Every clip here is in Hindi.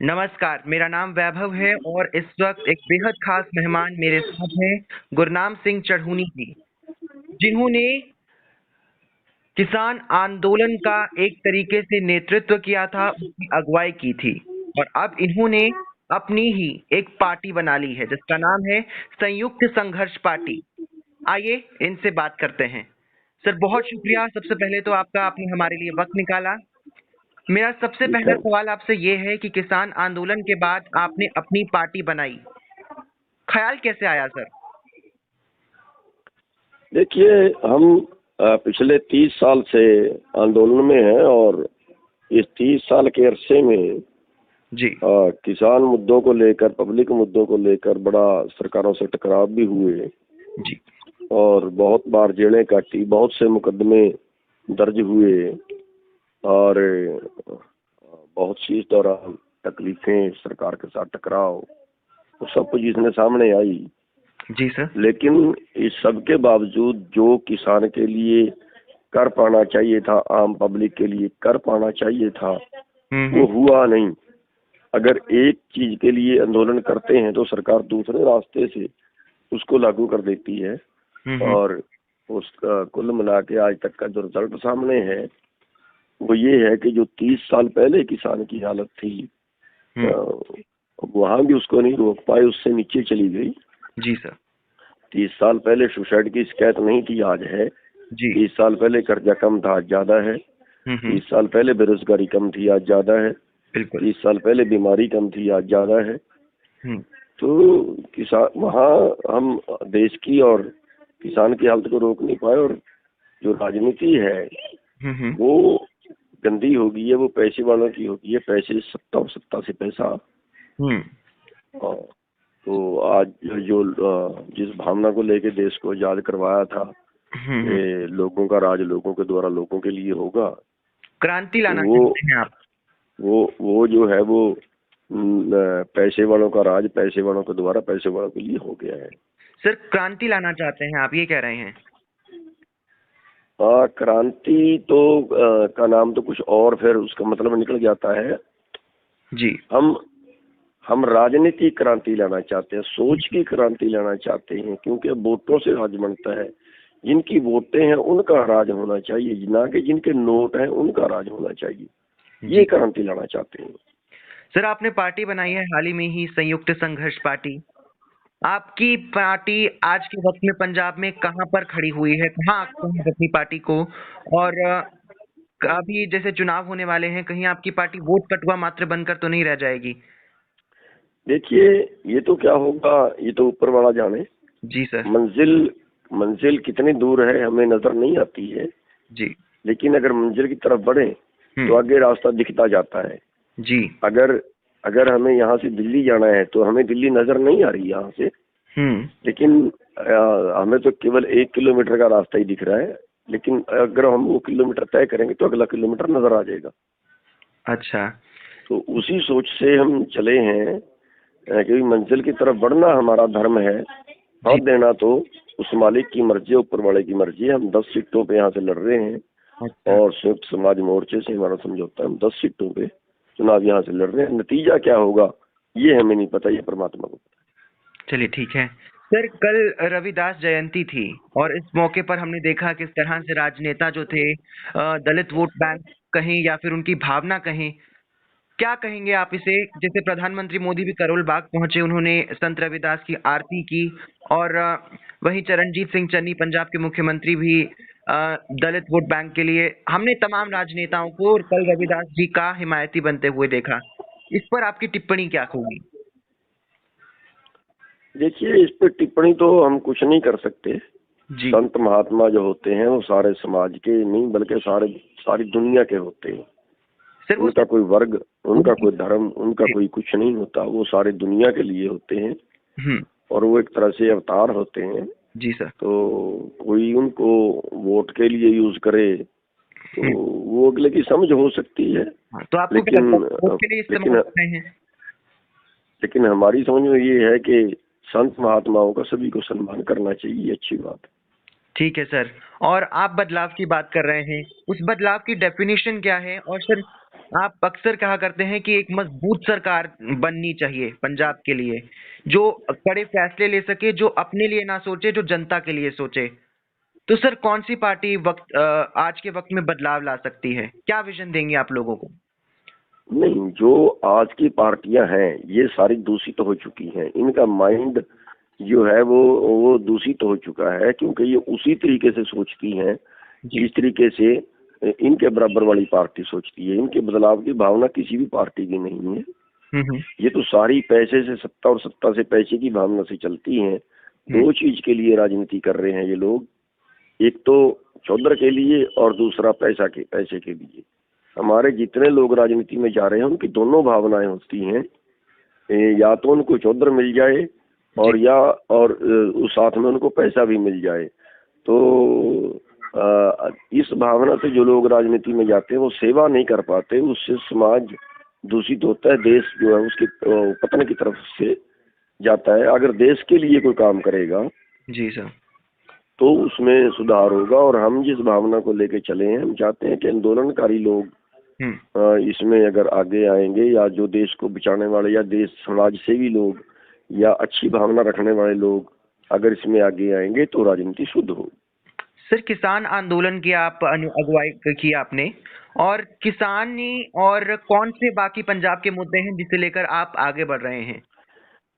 नमस्कार, मेरा नाम वैभव है और इस वक़्त एक बेहद ख़ास मेहमान मेरे साथ हैं, गुरनाम सिंह चढ़ूनी जी, जिन्होंने किसान आंदोलन का एक तरीके से नेतृत्व किया था, उसकी अगुवाई की थी और अब इन्होंने अपनी ही एक पार्टी बना ली है, जिसका नाम है संयुक्त संघर्ष पार्टी। आइए, इनसे बात करते हैं। सर, बहुत शुक्रिया सबसे पहले तो आपका, आपने हमारे लिए वक़्त निकाला। मेरा सबसे जी पहला थैंक सवाल आपसे ये है कि किसान आंदोलन के बाद आपने अपनी पार्टी बनाई, ख्याल कैसे आया सर? देखिए, हम पिछले 30 साल से आंदोलन में हैं और इस 30 साल के अरसे में जी। किसान मुद्दों को लेकर, पब्लिक मुद्दों को लेकर बड़ा सरकारों से टकराव भी हुए जी। और बहुत बार जेलें काटी, बहुत से मुकदमे दर्ज हुए और बहुत सी इस दौरान तकलीफें, सरकार के साथ टकराव, वो सब पोजीशनें सामने आई। जी सर। लेकिन इस सब के बावजूद जो किसान के लिए कर पाना चाहिए था, आम पब्लिक के लिए कर पाना चाहिए था, वो हम्म। हुआ नहीं। अगर एक चीज के लिए आंदोलन करते हैं तो सरकार दूसरे रास्ते से उसको लागू कर देती है हम्म। और उसका कुल मिला के आज तक का जो रिजल्ट सामने है वो ये है कि जो 30 साल पहले किसान की हालत थी, हम्म। वहां भी उसको नहीं रोक पाए, उससे नीचे चली गई। जी सर। 30 साल पहले सुसाइड की शिकायत नहीं थी, आज है। जी। 30 साल पहले कर्जा कम था, आज ज्यादा है। हम्म। 30 साल पहले बेरोजगारी कम थी, आज ज्यादा है। बिल्कुल। 30 साल पहले बीमारी कम थी, आज ज्यादा है। हम्म। तो किसान वहाँ हम देश की और किसान की हालत को रोक नहीं पाए और जो राजनीति है हम्म। वो गंदी हो गई है, वो पैसे वालों की हो गई है, पैसे सत्ता और सत्ता से पैसा। हम्म। और तो आज जो जिस भावना को लेके देश को आजाद करवाया था हम्म। कि लोगों का राज लोगों के द्वारा लोगों के लिए होगा, क्रांति तो लाना वो चाहते हैं आप? वो जो है वो पैसे वालों का राज पैसे वालों के द्वारा पैसे वालों के लिए हो गया है। सर, क्रांति लाना चाहते हैं आप, ये कह रहे हैं? क्रांति तो का नाम तो कुछ और फिर उसका मतलब निकल जाता है। जी। हम राजनीतिक क्रांति लाना चाहते हैं, सोच की क्रांति लाना चाहते हैं, क्योंकि वोटों से राज बनता है। जिनकी वोटें हैं उनका राज होना चाहिए, ना कि जिनके नोट हैं उनका राज होना चाहिए। ये जी। क्रांति लाना चाहते हैं। सर, आपने पार्टी बनाई है हाल ही में ही, संयुक्त संघर्ष पार्टी। आपकी पार्टी आज के वक्त में पंजाब में कहाँ पर खड़ी हुई है, कहाँ आंकते हैं अपनी पार्टी को? और अभी जैसे चुनाव होने वाले हैं, कहीं आपकी पार्टी वोट कटुआ मात्र बनकर तो नहीं रह जाएगी? देखिए, ये तो क्या होगा ये तो ऊपर वाला जाने। जी सर। मंजिल मंजिल कितनी दूर है हमें नजर नहीं आती है, जी। लेकिन अगर मंजिल की तरफ बढ़े तो हम्म। आगे रास्ता दिखता जाता है। जी। अगर अगर हमें यहाँ से दिल्ली जाना है तो हमें दिल्ली नजर नहीं आ रही यहाँ से, हम्म। लेकिन हमें तो केवल 1 किलोमीटर का रास्ता ही दिख रहा है। लेकिन अगर हम वो किलोमीटर तय करेंगे तो अगला किलोमीटर नजर आ जाएगा। अच्छा। तो उसी सोच से हम चले हैं, क्योंकि मंजिल की तरफ बढ़ना हमारा धर्म है। जी। और देना तो उस मालिक की मर्जी, ऊपर वाले की मर्जी है। हम 10 सीटों पे यहाँ से लड़ रहे हैं अच्छा। और संयुक्त समाज मोर्चे से हमारा समझौता है, हम 10 सीटों पे चुनाव यहाँ से लड़ रहे हैं। नतीजा क्या होगा ये हमें नहीं पता, ये परमात्मा को पता। चलिए, ठीक है। सर, कल रविदास जयंती थी और इस मौके पर हमने देखा किस तरह से राजनेता जो थे, दलित वोट बैंक कहें या फिर उनकी भावना कहें, क्या कहेंगे आप इसे? जैसे प्रधानमंत्री मोदी भी करोल बाग पहुंचे, उन्होंने संत रविदास की आरती की और वहीं चरणजीत सिंह चन्नी पंजाब के मुख्यमंत्री भी दलित वोट बैंक के लिए, हमने तमाम राजनेताओं को और कल रविदास जी का हिमायती बनते हुए देखा। इस पर आपकी टिप्पणी क्या होगी? देखिए, इस पर टिप्पणी तो हम कुछ नहीं कर सकते। जी। संत महात्मा जो होते हैं वो सारे समाज के नहीं बल्कि सारी दुनिया के होते हैं। सर, वो उनका कोई वर्ग, उनका उनकी। कोई धर्म, उनका कोई कुछ नहीं होता, वो सारे दुनिया के लिए होते हैं हम्म। और वो एक तरह से अवतार होते हैं। जी सर। तो कोई उनको वोट के लिए यूज करे तो हम्म। वो अगले की समझ हो सकती है। हाँ, तो आपको क्या लगता लेकिन है वोट के लिए इस्तेमाल लेकिन कर रहे हैं? लेकिन हमारी समझ में ये है कि संत महात्माओं का सभी को सम्मान करना चाहिए, अच्छी बात है। ठीक है सर। और आप बदलाव की बात कर रहे हैं, उस बदलाव की डेफिनेशन क्या है? और सर, आप अक्सर कहा करते हैं कि एक मजबूत सरकार बननी चाहिए पंजाब के लिए, जो कड़े फैसले ले सके, जो अपने लिए ना सोचे, जो जनता के लिए सोचे। तो सर कौन सी पार्टी आज के वक्त में बदलाव ला सकती है? क्या विजन देंगे आप लोगों को? नहीं, जो आज की पार्टियां हैं ये सारी दूषित हो चुकी हैं। इनका माइंड जो है वो दूषित हो चुका है, क्योंकि ये उसी तरीके से सोचती हैं जी। जिस तरीके से इनके बराबर वाली पार्टी सोचती है। इनके बदलाव की भावना किसी भी पार्टी की नहीं है। हम्म। ये तो सारी पैसे से सत्ता और सत्ता से पैसे की भावना से चलती हैं। हम्म। दो चीज के लिए राजनीति कर रहे हैं ये लोग, एक तो चौधर के लिए और दूसरा पैसे के लिए। हमारे जितने लोग राजनीति में जा रहे हैं उनकी दोनों भावनाएं होती हैं, या तो उनको चौधर मिल जाए और उस साथ में उनको पैसा भी मिल जाए। तो इस भावना से जो लोग राजनीति में जाते हैं वो सेवा नहीं कर पाते, उससे समाज दूषित होता है, देश जो है उसके पतन की तरफ से जाता है। अगर देश के लिए कोई काम करेगा जी सर। तो उसमें सुधार होगा। और हम जिस भावना को लेके चले हैं, हम चाहते हैं कि आंदोलनकारी लोग इसमें अगर आगे आएंगे, या जो देश को बचाने वाले या देश समाज सेवी लोग या अच्छी भावना रखने वाले लोग अगर इसमें आगे आएंगे तो राजनीति शुद्ध हो। सर किसान आंदोलन की अगुवाई की आपने, और किसानी और कौन से बाकी पंजाब के मुद्दे हैं जिसे लेकर आप आगे बढ़ रहे हैं?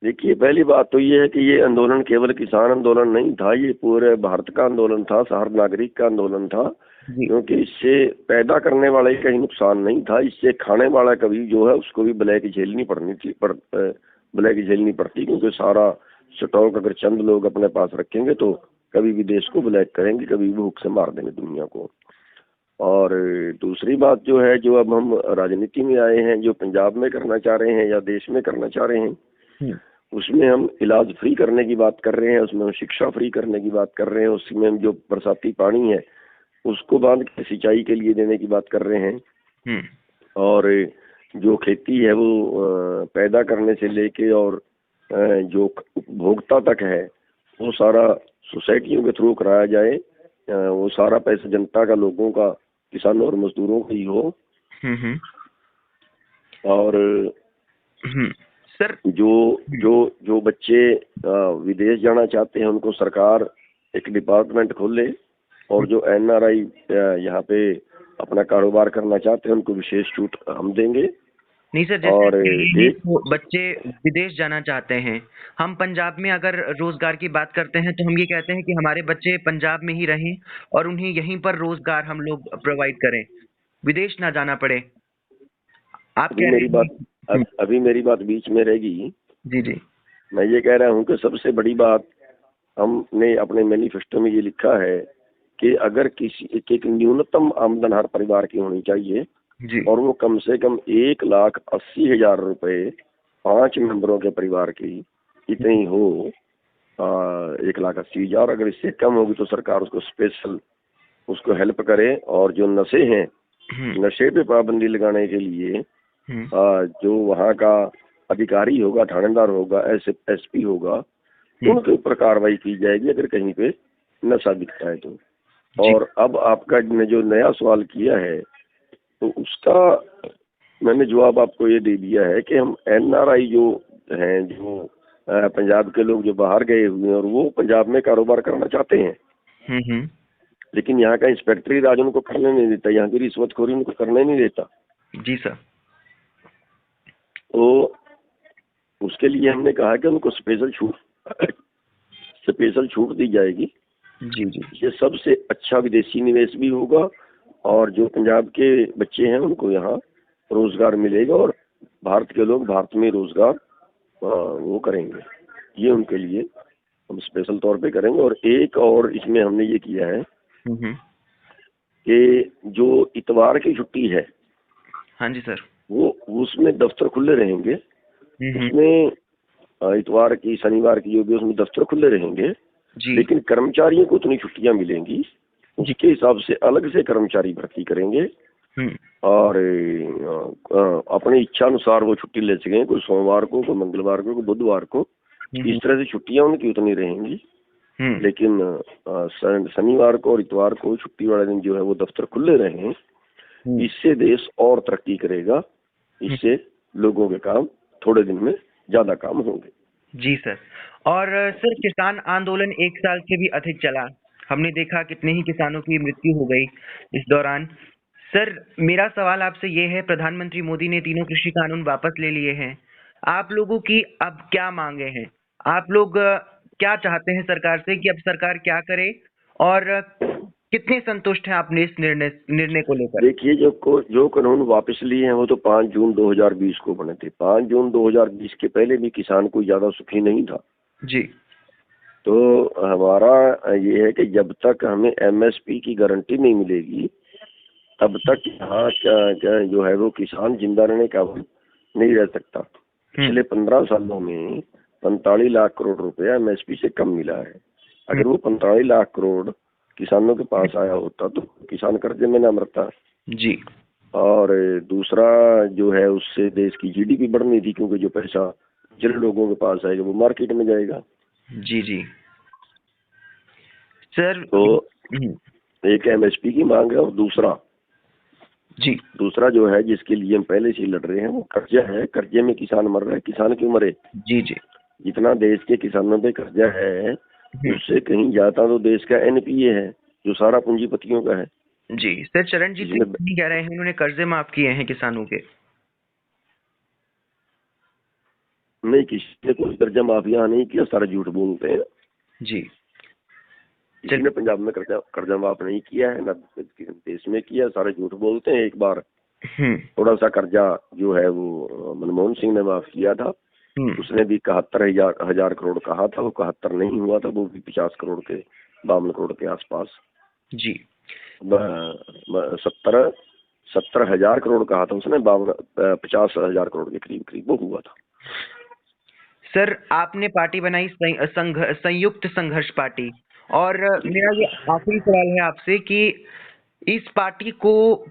देखिए, पहली बात तो ये है कि ये आंदोलन केवल किसान आंदोलन नहीं था, ये पूरे भारत का आंदोलन था, हर नागरिक का आंदोलन था। जी। क्योंकि इससे पैदा करने वाले का ही नुकसान नहीं था, इससे खाने वाला कभी जो है उसको भी ब्लैक झेलनी पड़ती, क्योंकि सारा स्टॉक अगर चंद लोग अपने पास रखेंगे तो कभी भी देश को ब्लैक करेंगे, कभी भी भूख से मार देंगे दुनिया को। और दूसरी बात जो है, जो अब हम राजनीति में आए हैं, जो पंजाब में करना चाह रहे हैं या देश में करना चाह रहे हैं, उसमें हम इलाज फ्री करने की बात कर रहे हैं, उसमें हम शिक्षा फ्री करने की बात कर रहे हैं, उसमें हम जो बरसाती पानी है उसको बांध के सिंचाई के लिए देने की बात कर रहे हैं। और जो खेती है वो पैदा करने से लेके और जो उपभोक्ता तक है वो सारा सोसाइटियों के थ्रू कराया जाए। वो सारा पैसा जनता का, लोगों का, किसानों और मजदूरों का ही हो। और सर जो जो जो बच्चे विदेश जाना चाहते हैं उनको सरकार एक डिपार्टमेंट खोले, और जो एनआरआई यहाँ पे अपना कारोबार करना चाहते हैं उनको विशेष छूट हम देंगे। नहीं सर, जैसे और बच्चे विदेश जाना चाहते हैं, हम पंजाब में अगर रोजगार की बात करते हैं तो हम ये कहते हैं कि हमारे बच्चे पंजाब में ही रहें और उन्हें यहीं पर रोजगार हम लोग प्रोवाइड करें, विदेश ना जाना पड़े। आप अभी कह मेरी रहे बात अभी मेरी बात बीच में रहेगी। जी जी। मैं ये कह रहा हूँ कि सबसे बड़ी बात, हमने अपने मैनिफेस्टो में ये लिखा है कि अगर एक न्यूनतम आमदन हर परिवार की होनी चाहिए जी। और वो कम से कम 1,80,000 रुपए 5 मेंबरों के परिवार की इतनी हो। 1,80,000, अगर इससे कम होगी तो सरकार उसको स्पेशल उसको हेल्प करे। और जो नशे हैं, नशे पे पाबंदी लगाने के लिए जो वहाँ का अधिकारी होगा, थानेदार होगा, एसपी होगा, उनके ऊपर कार्रवाई की जाएगी अगर कहीं पे नशा दिखता है तो। और अब आपका ने जो नया सवाल किया है तो उसका मैंने जवाब आपको ये दे दिया है कि हम एनआरआई जो हैं, जो पंजाब के लोग जो बाहर गए हुए हैं और वो पंजाब में कारोबार करना चाहते हैं, लेकिन यहाँ का इंस्पेक्टरी राज उनको करने नहीं देता, यहाँ की रिश्वतखोरी उनको करने नहीं देता। जी सर। तो उसके लिए हमने कहा कि उनको स्पेशल छूट दी जाएगी। जी जी। ये सबसे अच्छा विदेशी निवेश भी होगा और जो पंजाब के बच्चे हैं उनको यहाँ रोजगार मिलेगा और भारत के लोग भारत में रोजगार वो करेंगे। ये उनके लिए हम स्पेशल तौर पे करेंगे। और एक और इसमें हमने ये किया है कि जो इतवार की छुट्टी है, हाँ जी सर, वो उसमें दफ्तर खुले रहेंगे। उसमें इतवार की, शनिवार की जो भी उसमें दफ्तर खुले रहेंगे, लेकिन कर्मचारियों को उतनी छुट्टियां मिलेंगी, उसके हिसाब से अलग से कर्मचारी भर्ती करेंगे और अपनी इच्छा अनुसार वो छुट्टी ले सकेंगे। कोई सोमवार को, कोई मंगलवार को, कोई बुधवार को, इस तरह से छुट्टियां उनकी उतनी रहेंगी। लेकिन शनिवार को और इतवार को छुट्टी वाले दिन जो है वो दफ्तर खुले रहेंगे। इससे देश और तरक्की करेगा, इससे लोगों के काम थोड़े दिन में ज्यादा काम होंगे। जी सर। और सर, किसान आंदोलन 1 साल से भी अधिक चला। हमने देखा कितने ही किसानों की मृत्यु हो गई इस दौरान। सर, मेरा सवाल आपसे ये है, प्रधानमंत्री मोदी ने तीनों कृषि कानून वापस ले लिए हैं। आप लोगों की अब क्या मांगे हैं? आप लोग क्या चाहते हैं सरकार से कि अब सरकार क्या करे, और कितने संतुष्ट हैं आपने इस निर्णय को लेकर? देखिए, जो कानून वापस लिए हैं वो तो 5 जून 2020 को बने थे। 5 जून 2020 के पहले भी किसान कोई ज्यादा सुखी नहीं था। जी। तो हमारा ये है कि जब तक हमें एमएसपी की गारंटी नहीं मिलेगी, तब तक यहाँ जो है वो किसान जिंदा रहने का नहीं रह सकता। पिछले 15 सालों में 45 लाख करोड़ रुपया एमएसपी से कम मिला है। अगर वो 45 लाख करोड़ किसानों के पास आया होता तो किसान कर्जे में ना मरता। जी। और दूसरा जो है, उससे देश की जीडीपी बढ़नी थी, क्योंकि जो पैसा जिन लोगों के पास आएगा वो मार्केट में जाएगा। जी जी सर। तो एक एमएसपी की मांग है, और दूसरा जो है जिसके लिए हम पहले से लड़ रहे हैं वो कर्जा है। कर्जे में किसान मर रहा है। किसान क्यों मरे? जी जी। जितना देश के किसानों पे कर्जा है उससे कहीं ज्यादा तो देश का एनपीए है, जो सारा पूंजीपतियों का है। जी सर, चरणजीत सिंह नहीं कह रहे हैं उन्होंने कर्जे माफ किए हैं किसानों के। नहीं, किसी ने कोई कर्जा माफ यहाँ नहीं किया, सारा झूठ बोलते हैं। जी। किसी ने पंजाब में कर्जा माफ नहीं किया है, ना देश में किया, सारे झूठ बोलते हैं। एक बार थोड़ा सा कर्जा जो है वो मनमोहन सिंह ने माफ किया था। उसने भी 71,000 करोड़ कहा था, वो 71 नहीं हुआ था, वो भी 50 करोड़ के 52 करोड़ के आसपास। जी। 70,000 करोड़ कहा था उसने, 50,000 करोड़ के करीब करीब वो हुआ था। सर, आपने पार्टी बनाई संयुक्त संघर्ष पार्टी, और मेरा ये आखिरी सवाल है आपसे कि इस पार्टी को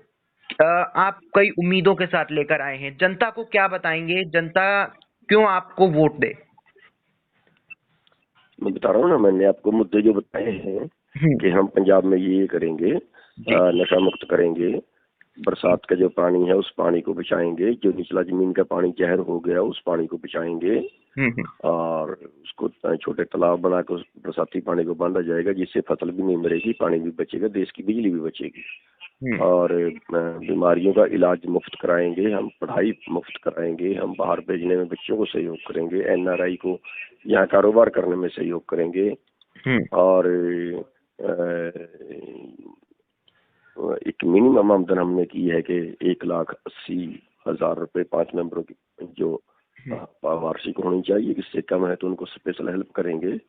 आप कई उम्मीदों के साथ लेकर आए हैं, जनता को क्या बताएंगे? जनता क्यों आपको वोट दे? मैं बता रहा हूँ ना, मैंने आपको मुद्दे जो बताए हैं कि हम पंजाब में ये करेंगे, नशा मुक्त करेंगे, बरसात का जो पानी है उस पानी को बचाएंगे, जो निचला जमीन का पानी जहर हो गया उस पानी को बचाएंगे, और उसको छोटे तालाब बना कर बरसाती पानी को बांधा जाएगा, जिससे फसल भी नहीं मरेगी, पानी भी बचेगा, देश की बिजली भी बचेगी। और बीमारियों का इलाज मुफ्त कराएंगे, हम पढ़ाई मुफ्त कराएंगे, हम बाहर भेजने में बच्चों को सहयोग करेंगे, एनआरआई को यहाँ कारोबार करने में सहयोग करेंगे। और एक मिनिमम आमदन हमने की है कि 1,80,000 रुपए 5 मेंबरों की जो वार्षिक होनी चाहिए। इससे कम है तो उनको स्पेशल हेल्प करेंगे।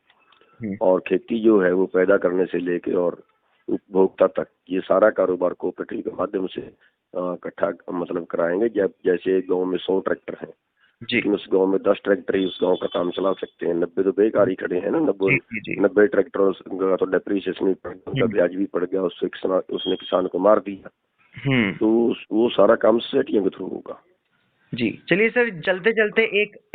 और खेती जो है वो पैदा करने से लेके और उपभोक्ता तक ये सारा कारोबार कोऑपरेटिव के माध्यम से इकट्ठा मतलब कराएंगे। जैसे गांव में 100 ट्रैक्टर हैं, लेकिन उस गांव में 10 ट्रैक्टर ही उस गांव का काम चला सकते हैं, 90 तो बेकार ही खड़े हैं ना। 90 ट्रैक्टर का तो डेप्रीशिएशन भी पड़ गया, उनका ब्याज भी पड़ गया, उसने किसान को मार दिया। तो वो सारा काम सोसाइटियों के थ्रू होगा। जी चलिए सर, चलते चलते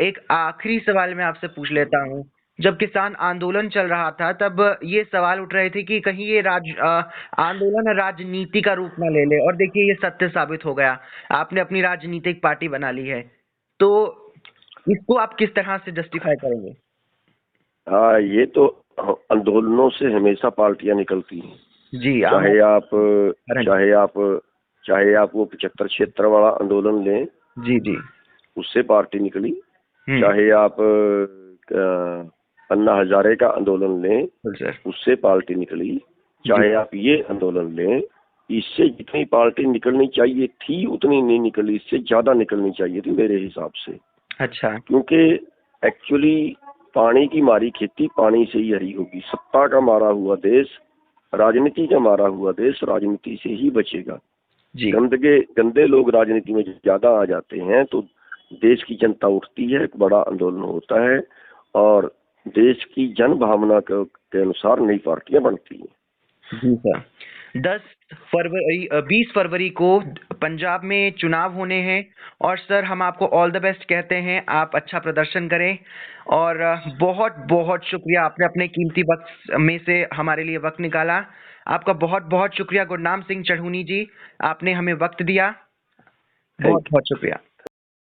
एक आखिरी सवाल मैं आपसे पूछ लेता हूँ। जब किसान आंदोलन चल रहा था तब ये सवाल उठ रहे थे कि कहीं ये आंदोलन राजनीति का रूप ना ले ले, और देखिए ये सत्य साबित हो गया। आपने अपनी राजनीतिक पार्टी बना ली है, तो इसको आप किस तरह से जस्टिफाई करेंगे? हाँ, ये तो आंदोलनों से हमेशा पार्टियां निकलती हैं। जी। चाहे आप वो 75-76 वाला आंदोलन लें, जी जी, उससे पार्टी निकली। चाहे आप अन्ना हजारे का आंदोलन लें, उससे पार्टी निकली। चाहे आप ये आंदोलन लें, इससे जितनी पार्टी निकलनी चाहिए थी उतनी नहीं निकली, इससे ज्यादा निकलनी चाहिए थी मेरे हिसाब से। अच्छा। क्योंकि एक्चुअली पानी की मारी खेती पानी से ही हरी होगी। सत्ता का मारा हुआ देश, राजनीति का मारा हुआ देश राजनीति से ही बचेगा। गंदे लोग राजनीति में ज्यादा आ जाते हैं तो देश की जनता उठती है, एक बड़ा आंदोलन होता है, और देश की जन भावना के अनुसार नई पार्टियां बनती हैं। जी सर। 20 फरवरी को पंजाब में चुनाव होने हैं और सर हम आपको ऑल द बेस्ट कहते हैं। आप अच्छा प्रदर्शन करें और बहुत बहुत शुक्रिया, आपने अपने कीमती वक्त में से हमारे लिए वक्त निकाला। आपका बहुत बहुत शुक्रिया गुरनाम सिंह चढ़ूनी जी, आपने हमें वक्त दिया। बहुत थैंक बहुत शुक्रिया।